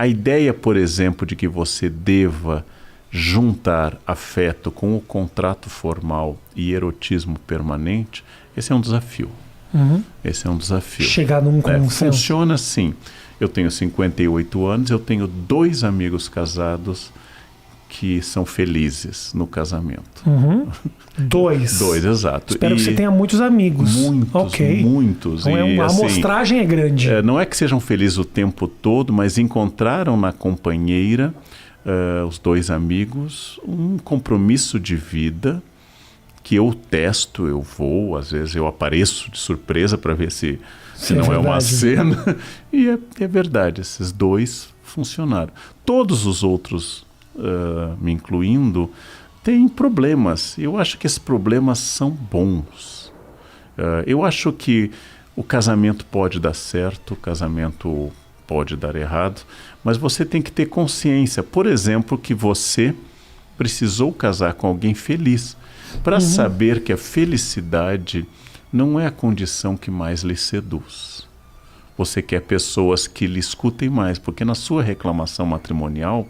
A ideia, por exemplo, de que você deva juntar afeto com o contrato formal e erotismo permanente, esse é um desafio. Esse é um desafio. Chegar num consenso. Funciona assim. Eu tenho 58 anos, eu tenho 2 amigos casados que são felizes no casamento. 2? 2, exato. Espero que você tenha muitos amigos. Muitos. Então E, a assim, amostragem é grande. Não é que sejam felizes o tempo todo, mas encontraram na companheira, os 2 amigos, um compromisso de vida que eu testo, eu vou, às vezes eu apareço de surpresa para ver se não é uma cena. E é verdade, esses 2 funcionaram. Todos os outros, me incluindo, têm problemas. Eu acho que esses problemas são bons. Eu acho que o casamento pode dar certo, o casamento pode dar errado, mas você tem que ter consciência, por exemplo, que você precisou casar com alguém feliz, para saber que a felicidade não é a condição que mais lhe seduz. Você quer pessoas que lhe escutem mais, porque na sua reclamação matrimonial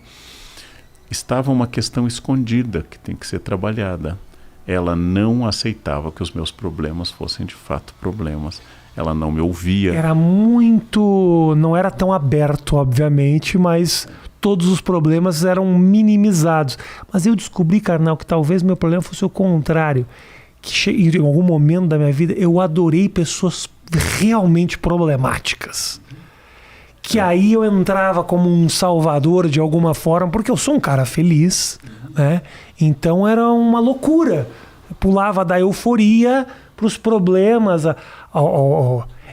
estava uma questão escondida que tem que ser trabalhada. Ela não aceitava que os meus problemas fossem de fato problemas. Ela não me ouvia. Era muito... Não era tão aberto, obviamente, mas todos os problemas eram minimizados. Mas eu descobri, Karnal, que talvez meu problema fosse o contrário. Que em algum momento da minha vida eu adorei pessoas realmente problemáticas. Que aí eu entrava como um salvador de alguma forma, porque eu sou um cara feliz, né? Então era uma loucura. Eu pulava da euforia para os problemas.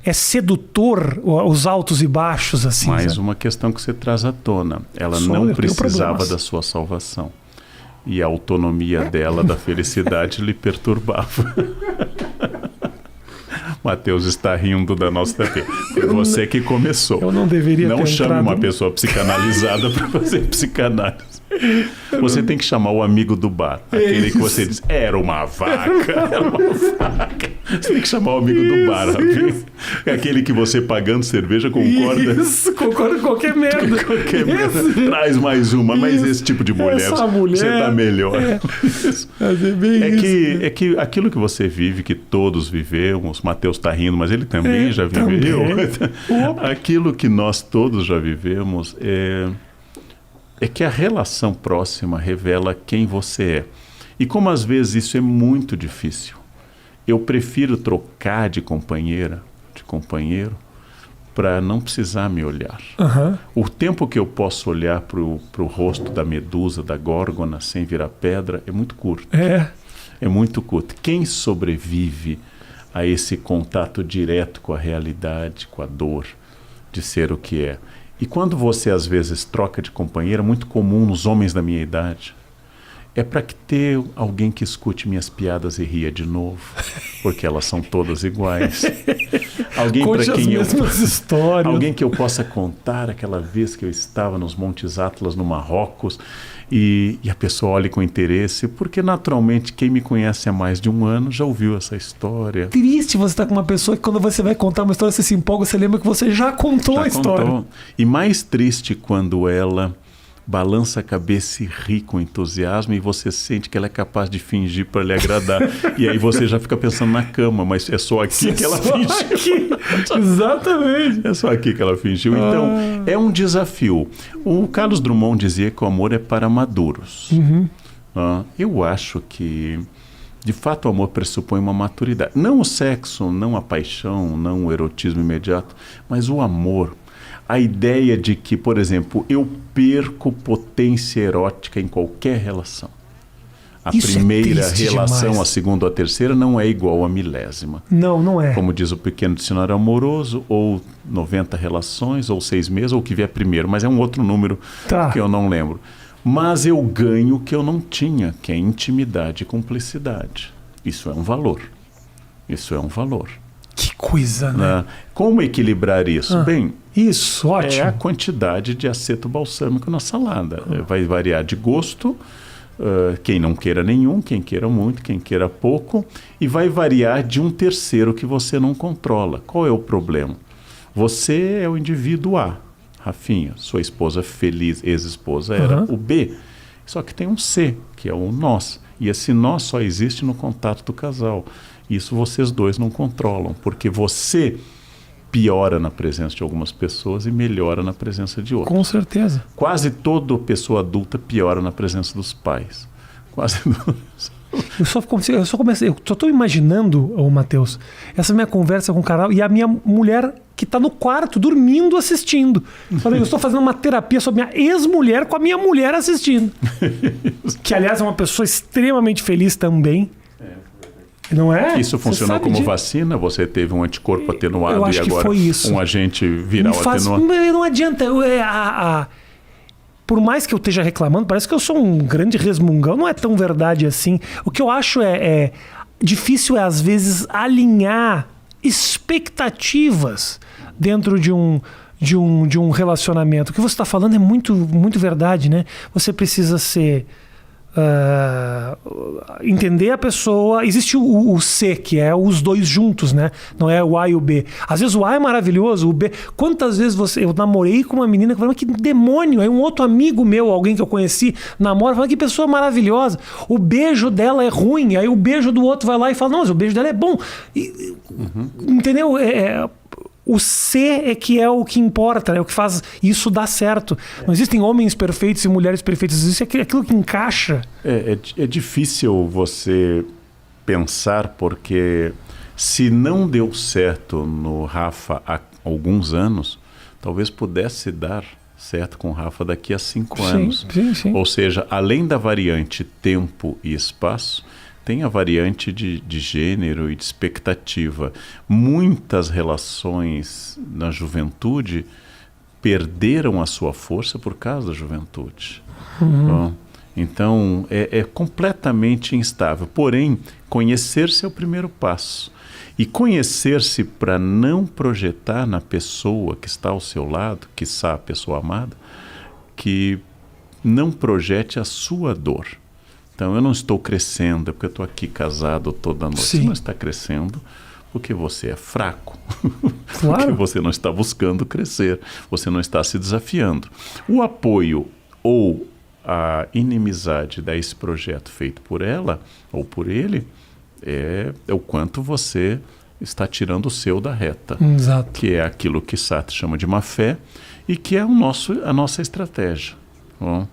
É sedutor os altos e baixos, assim. Mais sabe? uma questão que você traz à tona. Ela não precisava da sua salvação. E a autonomia dela, da felicidade, lhe perturbava. Matheus está rindo da nossa TV. Foi você que começou. Eu não deveria Não ter chame entrado... uma pessoa psicanalizada para fazer psicanálise. Você tem que chamar o amigo do bar. Aquele que você diz, era uma vaca, era uma vaca. Você tem que chamar o amigo do bar, Rafinha. Aquele que você pagando cerveja concorda. Isso, concorda com qualquer merda. Qualquer merda. Traz mais uma, mas esse tipo de mulher, você tá melhor. É que aquilo que você vive, que todos vivemos, Matheus tá rindo, mas ele também já viveu. Aquilo que nós todos já vivemos é que a relação próxima revela quem você é. E como às vezes isso é muito difícil, eu prefiro trocar de companheira, de companheiro, para não precisar me olhar. O tempo que eu posso olhar para o rosto da medusa, da górgona, sem virar pedra, é muito curto. É muito curto. Quem sobrevive a esse contato direto com a realidade, com a dor de ser o que é? E quando você às vezes troca de companheira, muito comum nos homens da minha idade, é para que ter alguém que escute minhas piadas e ria de novo, porque elas são todas iguais. Alguém para quem alguém que eu possa contar aquela vez que eu estava nos Montes Atlas, no Marrocos, e a pessoa olhe com interesse, porque naturalmente quem me conhece há mais de um ano já ouviu essa história. Triste você estar com uma pessoa que quando você vai contar uma história, você se empolga, você lembra que você já contou a história. E mais triste quando ela balança a cabeça e ri com entusiasmo e você sente que ela é capaz de fingir para lhe agradar. E aí você já fica pensando na cama, mas é só aqui que ela fingiu. Exatamente. É só aqui que ela fingiu. Então, é um desafio. O Carlos Drummond dizia que o amor é para maduros. Eu acho que, de fato, o amor pressupõe uma maturidade. Não o sexo, não a paixão, não o erotismo imediato, mas o amor. A ideia de que, por exemplo, eu perco potência erótica em qualquer relação. A primeira relação, a segunda ou a terceira não é igual à milésima. Não é. Como diz o Pequeno Dicionário Amoroso, ou 90 relações, ou 6 meses, ou o que vier primeiro. Mas é um outro número que eu não lembro. Mas eu ganho o que eu não tinha, que é intimidade e cumplicidade. Isso é um valor. Isso é um valor. Que coisa, né? Como equilibrar isso? Bem, isso, ótimo. É a quantidade de aceto balsâmico na salada. Vai variar de gosto, quem não queira nenhum, quem queira muito, quem queira pouco, e vai variar de um terceiro que você não controla. Qual é o problema? Você é o indivíduo A, Rafinha, sua esposa feliz, ex-esposa, era o B. Só que tem um C, que é o nós. E esse nós só existe no contato do casal. Isso vocês dois não controlam, porque você piora na presença de algumas pessoas e melhora na presença de outras. Com certeza. Quase toda pessoa adulta piora na presença dos pais. Quase Eu só estou imaginando, Matheus, essa minha conversa com o Carol e a minha mulher que está no quarto, dormindo, assistindo. Eu estou fazendo uma terapia sobre minha ex-mulher com a minha mulher assistindo. Que, aliás, é uma pessoa extremamente feliz também. Não é? Isso funcionou como vacina? Você teve um anticorpo atenuado e agora um agente viral atenuado? Não adianta. Por mais que eu esteja reclamando, parece que eu sou um grande resmungão. Não é tão verdade assim. O que eu acho difícil é, às vezes, alinhar expectativas dentro de um relacionamento. O que você está falando é muito, muito verdade, né? Você precisa ser... entender a pessoa. Existe o C, que é os dois juntos, né? Não é o A e o B. Às vezes o A é maravilhoso, o B... Quantas vezes eu namorei com uma menina que falou, que demônio, aí um outro amigo meu, alguém que eu conheci, namora, fala, que pessoa maravilhosa. O beijo dela é ruim, aí o beijo do outro vai lá e fala, não, mas o beijo dela é bom. Entendeu? O C é que é o que importa, é o que faz isso dar certo. Não existem homens perfeitos e mulheres perfeitas, existe aquilo que encaixa. É difícil você pensar, porque se não deu certo no Rafa há alguns anos, talvez pudesse dar certo com o Rafa daqui a 5 anos. Sim. Ou seja, além da variante tempo e espaço, tem a variante de gênero e de expectativa. Muitas relações na juventude perderam a sua força por causa da juventude. Bom, então, é completamente instável. Porém, conhecer-se é o primeiro passo. E conhecer-se para não projetar na pessoa que está ao seu lado, quiçá a pessoa amada, que não projete a sua dor. Então, eu não estou crescendo porque eu estou aqui casado toda noite. Sim. Você não está crescendo porque você é fraco. Claro. Porque você não está buscando crescer. Você não está se desafiando. O apoio ou a inimizade desse projeto feito por ela ou por ele é o quanto você está tirando o seu da reta. Exato. Que é aquilo que Sartre chama de má fé e que é a nossa estratégia. Bom,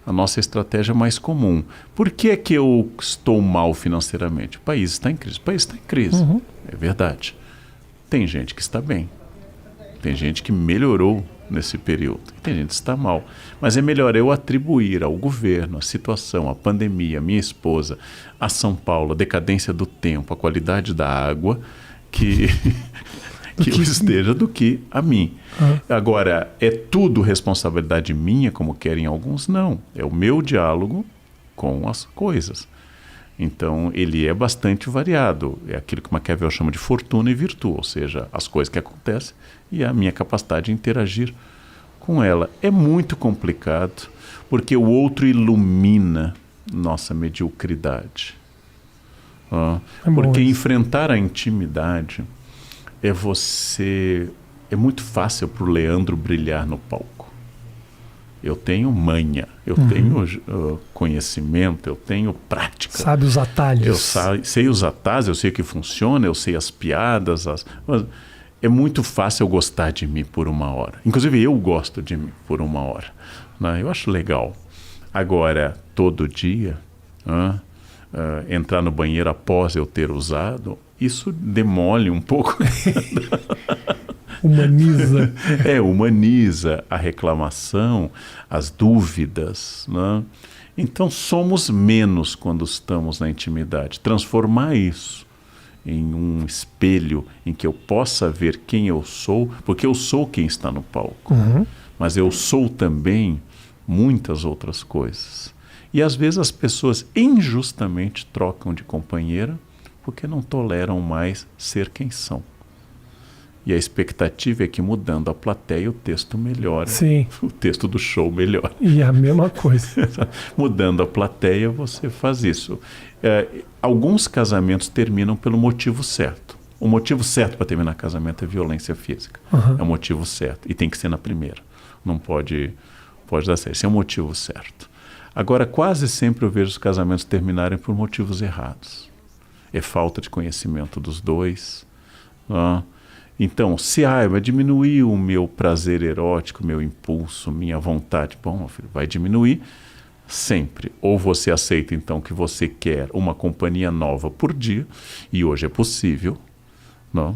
a nossa estratégia mais comum. Por que é que eu estou mal financeiramente? O país está em crise. O país está em crise. É verdade. Tem gente que está bem. Tem gente que melhorou nesse período. Tem gente que está mal. Mas é melhor eu atribuir ao governo, a situação, a pandemia, a minha esposa, a São Paulo, a decadência do tempo, a qualidade da água, que eu esteja do que a mim. Agora, é tudo responsabilidade minha, como querem alguns? Não. É o meu diálogo com as coisas. Então, ele é bastante variado. É aquilo que Maquiavel chama de fortuna e virtude, ou seja, as coisas que acontecem e a minha capacidade de interagir com ela. É muito complicado, porque o outro ilumina nossa mediocridade. Porque enfrentar a intimidade é muito fácil para o Leandro brilhar no palco. Eu tenho manha, eu tenho conhecimento, eu tenho prática. Sabe os atalhos. Eu sei os atalhos, eu sei o que funciona, eu sei as piadas. Mas é muito fácil eu gostar de mim por uma hora. Inclusive eu gosto de mim por uma hora. Né? Eu acho legal. Agora, todo dia, entrar no banheiro após eu ter usado, isso demole um pouco. Humaniza. Humaniza a reclamação, as dúvidas. Né? Então, somos menos quando estamos na intimidade. Transformar isso em um espelho em que eu possa ver quem eu sou, porque eu sou quem está no palco. Mas eu sou também muitas outras coisas. E às vezes as pessoas injustamente trocam de companheira porque não toleram mais ser quem são. E a expectativa é que mudando a plateia o texto melhora. Sim. O texto do show melhora. E a mesma coisa. Mudando a plateia você faz isso. Alguns casamentos terminam pelo motivo certo. O motivo certo para terminar casamento é violência física. É o motivo certo. E tem que ser na primeira. não pode dar certo. Esse é o motivo certo. Agora, quase sempre eu vejo os casamentos terminarem por motivos errados. É falta de conhecimento dos dois. Então, se vai diminuir o meu prazer erótico, meu impulso, minha vontade. Bom, meu filho, vai diminuir sempre. Ou você aceita, então, que você quer uma companhia nova por dia, e hoje é possível.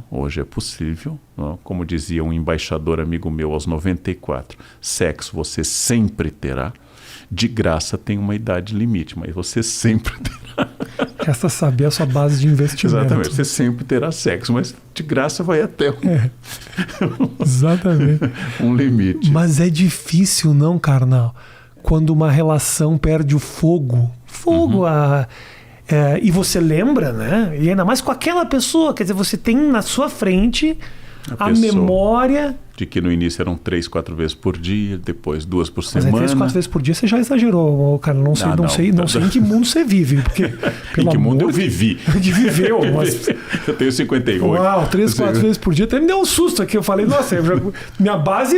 Hoje é possível. Como dizia um embaixador amigo meu aos 94, sexo você sempre terá. De graça tem uma idade limite, mas você sempre terá. Resta saber a sua base de investimento. Exatamente, você sempre terá sexo, mas de graça vai até exatamente. um limite. Mas é difícil, não, carnal? Quando uma relação perde o fogo. E você lembra, né? E ainda mais com aquela pessoa. Quer dizer, você tem na sua frente a memória... De que no início eram 3, 4 vezes por dia, depois 2 por semana. Mas 3, 4 vezes por dia você já exagerou, cara. Não sei em que mundo você vive. Porque, em que mundo eu vivi? Viveu, mas... Eu tenho 58. Uau, 3, 4 vezes por dia. Até me deu um susto aqui. Eu falei, nossa, minha base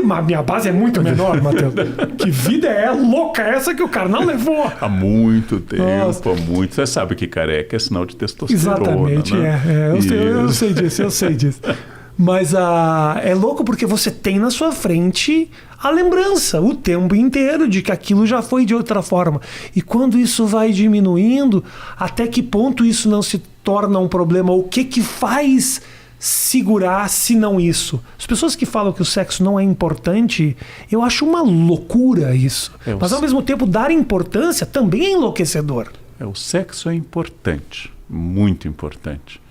é muito menor, Matheus. Que vida é louca essa que o carnal levou? Há muito tempo, há muito. Você sabe que careca é sinal de testosterona. Exatamente, né? Eu sei disso. Mas é louco porque você tem na sua frente a lembrança o tempo inteiro de que aquilo já foi de outra forma. E quando isso vai diminuindo, até que ponto isso não se torna um problema? O que faz segurar se não isso? As pessoas que falam que o sexo não é importante, eu acho uma loucura isso. Mas ao mesmo tempo dar importância também é enlouquecedor. O sexo é importante, muito importante.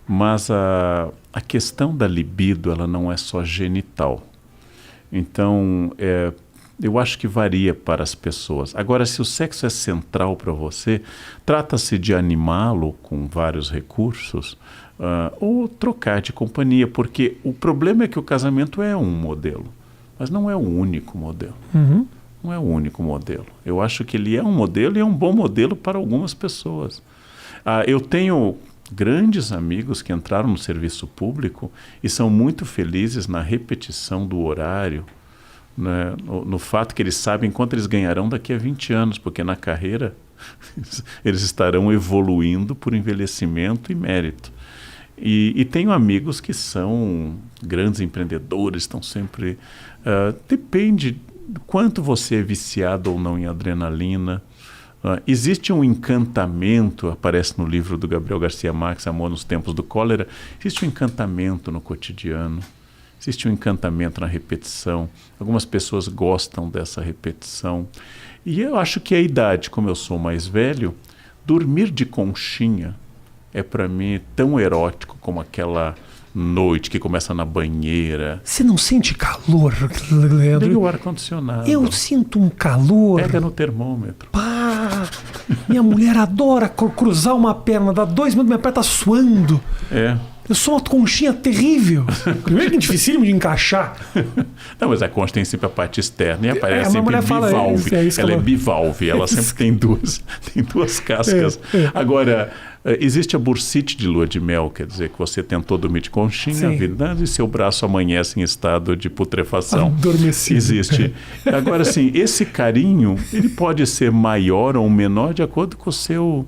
Mas a questão da libido, ela não é só genital. Então, eu acho que varia para as pessoas. Agora, se o sexo é central para você, trata-se de animá-lo com vários recursos ou trocar de companhia, porque o problema é que o casamento é um modelo, mas não é o único modelo. Não é o único modelo. Eu acho que ele é um modelo e é um bom modelo para algumas pessoas. Eu tenho grandes amigos que entraram no serviço público e são muito felizes na repetição do horário, né? No fato que eles sabem quanto eles ganharão daqui a 20 anos, porque na carreira eles estarão evoluindo por envelhecimento e mérito. E tenho amigos que são grandes empreendedores, estão sempre... depende do quanto você é viciado ou não em adrenalina. Existe um encantamento, aparece no livro do Gabriel Garcia Marques, Amor nos Tempos do Cólera, existe um encantamento no cotidiano, existe um encantamento na repetição. Algumas pessoas gostam dessa repetição. E eu acho que a idade, como eu sou mais velho, dormir de conchinha é para mim tão erótico como aquela noite que começa na banheira. Você não sente calor, Leandro? Liga o ar-condicionado. Eu sinto um calor. Pega no termômetro. Pá! Minha mulher adora cruzar uma perna, dá 2 minutos, minha perna tá suando. Eu sou uma conchinha terrível. Primeiro que é dificílimo de encaixar. Não, mas a concha tem sempre a parte externa e aparece sempre bivalve. Ela é bivalve, ela sempre tem duas cascas. Agora, existe a bursite de lua de mel, quer dizer que você tentou dormir de conchinha, e seu braço amanhece em estado de putrefação. Adormecido. Existe. Agora, sim, esse carinho, ele pode ser maior ou menor de acordo com o seu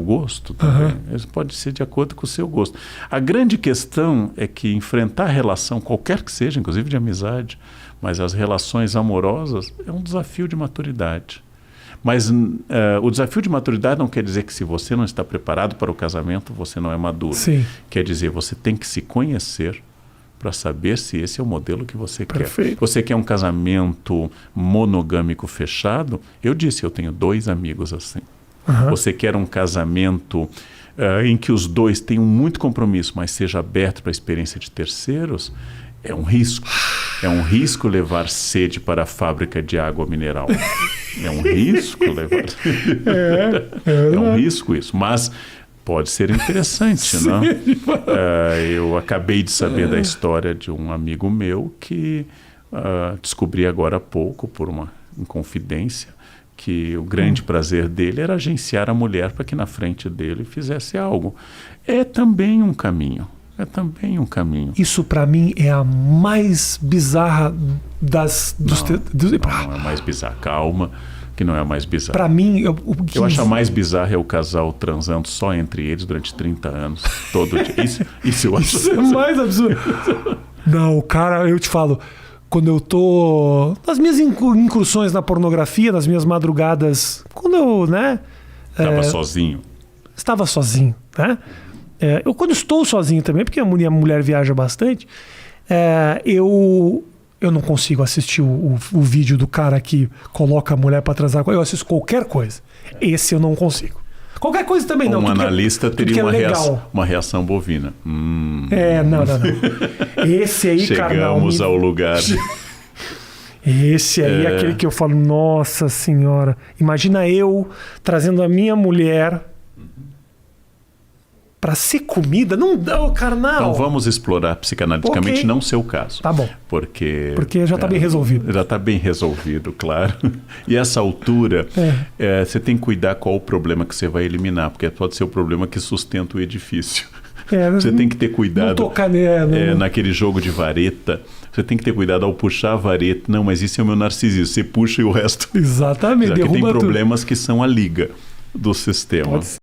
gosto também. Isso pode ser de acordo com o seu gosto. A grande questão é que enfrentar a relação, qualquer que seja, inclusive de amizade, mas as relações amorosas, é um desafio de maturidade. Mas o desafio de maturidade não quer dizer que se você não está preparado para o casamento, você não é maduro. Sim. Quer dizer, você tem que se conhecer para saber se esse é o modelo que você Perfeito. quer. Você quer um casamento monogâmico fechado? Eu disse, eu tenho 2 amigos assim. Você quer um casamento em que os dois tenham muito compromisso, mas seja aberto para a experiência de terceiros? É um risco. É um risco levar sede para a fábrica de água mineral. É um risco levar... É um risco isso, mas pode ser interessante, não? Eu acabei de saber da história de um amigo meu que descobri agora há pouco, por uma inconfidência, que o grande prazer dele era agenciar a mulher para que na frente dele fizesse algo. É também um caminho. É também um caminho. Isso pra mim é a mais bizarra Não é mais bizarra. Calma, que não é a mais bizarra. Pra mim, Eu acho a mais bizarra é o casal transando só entre eles durante 30 anos, todo dia. Isso eu acho. Isso é mais absurdo. Não, cara, eu te falo, quando eu tô nas minhas incursões na pornografia, nas minhas madrugadas, quando eu, né? Estava sozinho. Estava sozinho, né? Eu quando estou sozinho também, porque a mulher viaja bastante, eu não consigo assistir o vídeo do cara que coloca a mulher para transar. Eu assisto qualquer coisa. Esse eu não consigo. Qualquer coisa também não. Um analista teria uma reação bovina. Não. Esse aí, Chegamos ao lugar. Esse aí é aquele que eu falo, nossa senhora. Imagina eu trazendo a minha mulher para ser comida. Não dá o carnal. Então vamos explorar psicanaliticamente, não seu caso. Tá bom. Porque já está bem resolvido. Já está bem resolvido, claro. E essa altura, você tem que cuidar qual o problema que você vai eliminar, porque pode ser o problema que sustenta o edifício. Você tem que ter cuidado. Não tocar naquele jogo de vareta. Você tem que ter cuidado ao puxar a vareta. Não, mas isso é o meu narcisismo. Você puxa e o resto. Exatamente. Porque tem problemas que são a liga do sistema.